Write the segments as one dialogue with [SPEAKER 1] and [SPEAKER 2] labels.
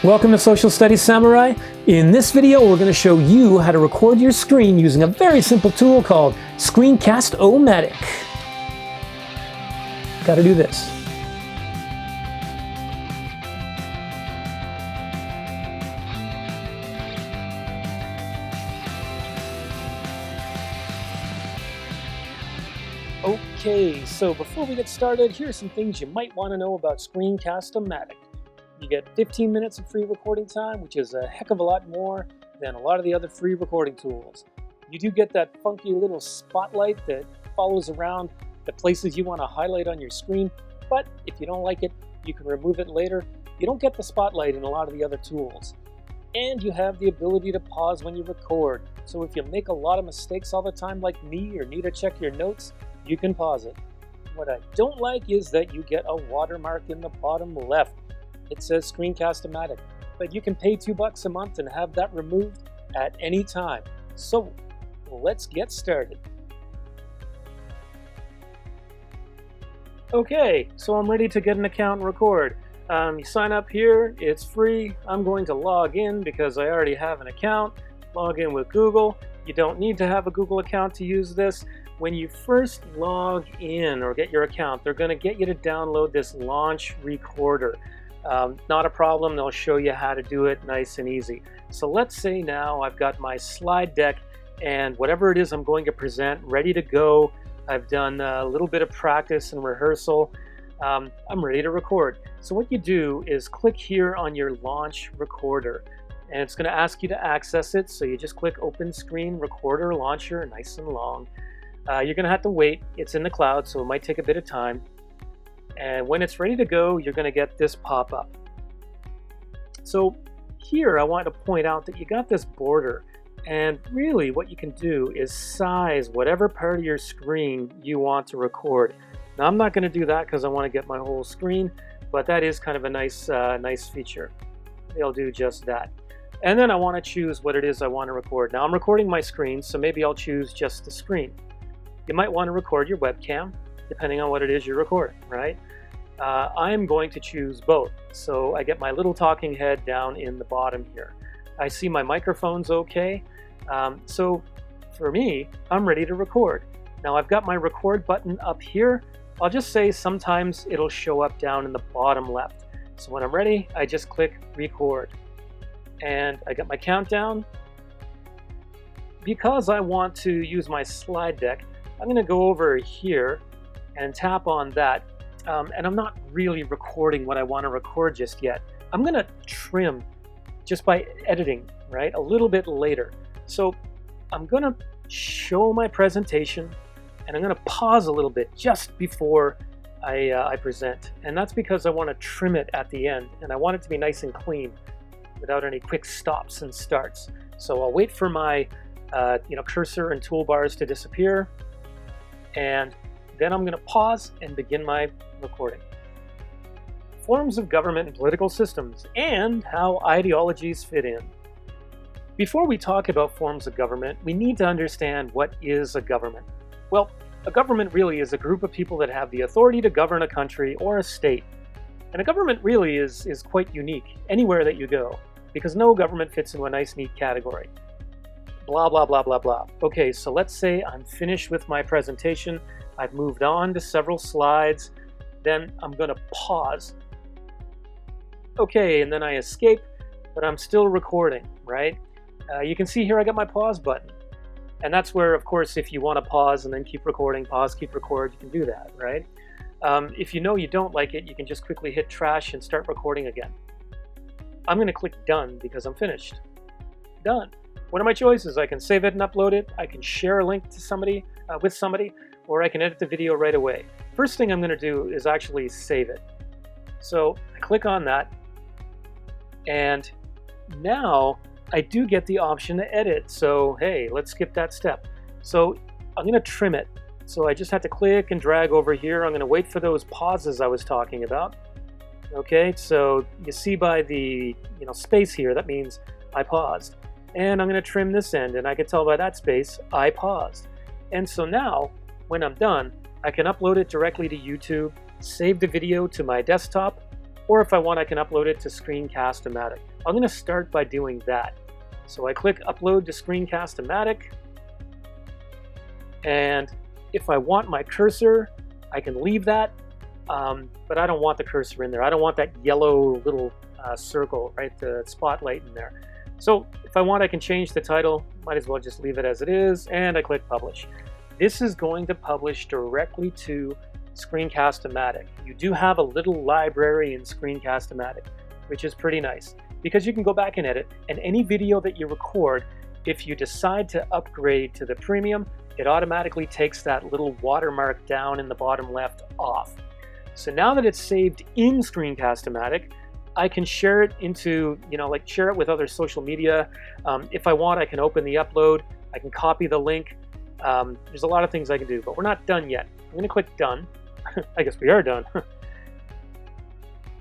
[SPEAKER 1] Welcome to Social Studies Samurai. In this video, we're going to show you how to record your screen using a very simple tool called Screencast-o-Matic. Got to do this. Okay, so before we get started, here are some things you might want to know about Screencast-o-Matic. You get 15 minutes of free recording time, which is a heck of a lot more than a lot of the other free recording tools. You do get that funky little spotlight that follows around the places you want to highlight on your screen, but if you don't like it, you can remove it later. You don't get the spotlight in a lot of the other tools. And you have the ability to pause when you record. So if you make a lot of mistakes all the time like me or need to check your notes, you can pause it. What I don't like is that you get a watermark in the bottom left. It says Screencast-o-Matic, but you can pay $2 a month and have that removed at any time. So let's get started. Okay, so I'm ready to get an account and record. You sign up here, it's free. I'm going to log in because I already have an account. Log in with Google. You don't need to have a Google account to use this. When you first log in or get your account, they're going to get you to download this launch recorder. Not a problem, they'll show you how to do it nice and easy. So let's say now I've got my slide deck and whatever it is I'm going to present ready to go. I've done a little bit of practice and rehearsal. I'm ready to record. So what you do is click here on your launch recorder and it's going to ask you to access it. So you just click open screen recorder launcher, nice and long. You're going to have to wait. It's in the cloud, so it might take a bit of time. And when it's ready to go, you're going to get this pop-up. So here I want to point out that you got this border, and really what you can do is size whatever part of your screen you want to record. Now I'm not going to do that because I want to get my whole screen, but that is kind of a nice feature. It'll do just that. And then I want to choose what it is I want to record. Now I'm recording my screen, so maybe I'll choose just the screen. You might want to record your webcam, depending on what it is you're recording, right? I'm going to choose both. So I get my little talking head down in the bottom here. I see my microphone's okay. So for me, I'm ready to record. Now I've got my record button up here. I'll just say sometimes it'll show up down in the bottom left. So when I'm ready, I just click record. And I got my countdown. Because I want to use my slide deck, I'm going to go over here and tap on that. And I'm not really recording what I want to record just yet. I'm going to trim just by editing, right, a little bit later. So I'm going to show my presentation and I'm going to pause a little bit just before I present. And that's because I want to trim it at the end and I want it to be nice and clean without any quick stops and starts. So I'll wait for my cursor and toolbars to disappear. And then I'm going to pause and begin my recording. Forms of government and political systems, and how ideologies fit in. Before we talk about forms of government, we need to understand what is a government. Well, a government really is a group of people that have the authority to govern a country or a state. And a government really is quite unique anywhere that you go, because no government fits into a nice, neat category. Blah, blah, blah, blah, blah. Okay, so let's say I'm finished with my presentation. I've moved on to several slides. Then I'm going to pause. Okay, and then I escape, but I'm still recording, right? You can see here I got my pause button. And that's where, of course, if you want to pause and then keep recording, pause, keep record, you can do that, right? If you know you don't like it, you can just quickly hit trash and start recording again. I'm going to click done because I'm finished. Done. What are my choices? I can save it and upload it. I can share a link to somebody with somebody, or I can edit the video right away. First thing I'm going to do is actually save it. So I click on that, and now I do get the option to edit. So hey, let's skip that step. So I'm going to trim it. So I just have to click and drag over here. I'm going to wait for those pauses I was talking about. Okay, so you see by the space here, that means I paused. And I'm going to trim this end, and I can tell by that space, I paused. And so now, when I'm done, I can upload it directly to YouTube, save the video to my desktop, or if I want, I can upload it to Screencast-o-Matic. I'm going to start by doing that. So I click Upload to Screencast-o-Matic, and if I want my cursor, I can leave that, but I don't want the cursor in there. I don't want that yellow little circle, right, the spotlight in there. So if I want, I can change the title. Might as well just leave it as it is, and I click Publish. This is going to publish directly to Screencast-o-Matic. You do have a little library in Screencast-o-Matic, which is pretty nice, because you can go back and edit, and any video that you record, if you decide to upgrade to the premium, it automatically takes that little watermark down in the bottom left off. So now that it's saved in Screencast-o-Matic, I can share it into, like share it with other social media. If I want, I can open the upload, I can copy the link. There's a lot of things I can do, but we're not done yet. I'm gonna click Done. I guess we are done.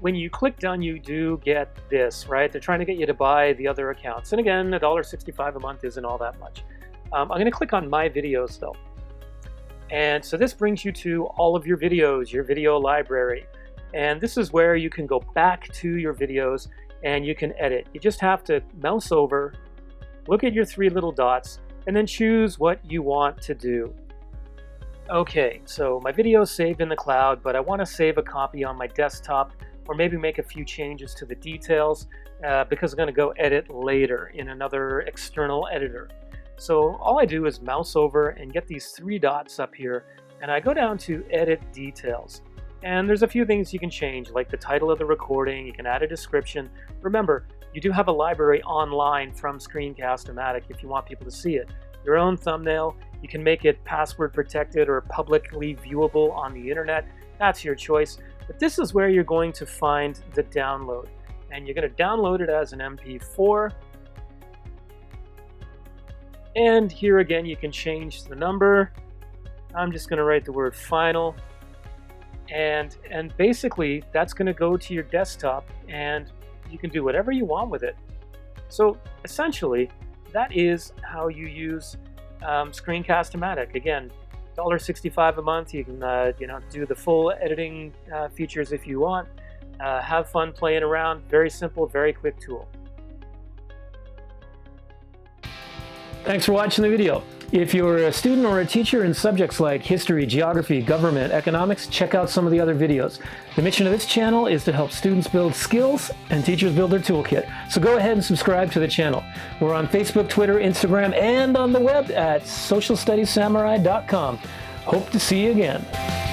[SPEAKER 1] When you click Done, you do get this, right? They're trying to get you to buy the other accounts. And again, $1.65 a month isn't all that much. I'm gonna click on My Videos though. And so this brings you to all of your videos, your video library. And this is where you can go back to your videos and you can edit. You just have to mouse over, look at your three little dots, and then choose what you want to do. Okay, so my video is saved in the cloud, but I want to save a copy on my desktop, or maybe make a few changes to the details because I'm going to go edit later in another external editor. So all I do is mouse over and get these three dots up here, and I go down to Edit Details. And there's a few things you can change, like the title of the recording. You can add a description. Remember, you do have a library online from Screencast-o-Matic if you want people to see it. Your own thumbnail, you can make it password protected or publicly viewable on the internet. That's your choice. But this is where you're going to find the download. And you're going to download it as an MP4. And here again, you can change the number. I'm just going to write the word final. And basically, that's going to go to your desktop, and you can do whatever you want with it. So essentially, that is how you use Screencast-o-Matic. Again, $1.65 a month. You can do the full editing features if you want. Have fun playing around. Very simple, very quick tool. Thanks for watching the video. If you're a student or a teacher in subjects like history, geography, government, economics, check out some of the other videos. The mission of this channel is to help students build skills and teachers build their toolkit. So go ahead and subscribe to the channel. We're on Facebook, Twitter, Instagram, and on the web at socialstudiessamurai.com. Hope to see you again.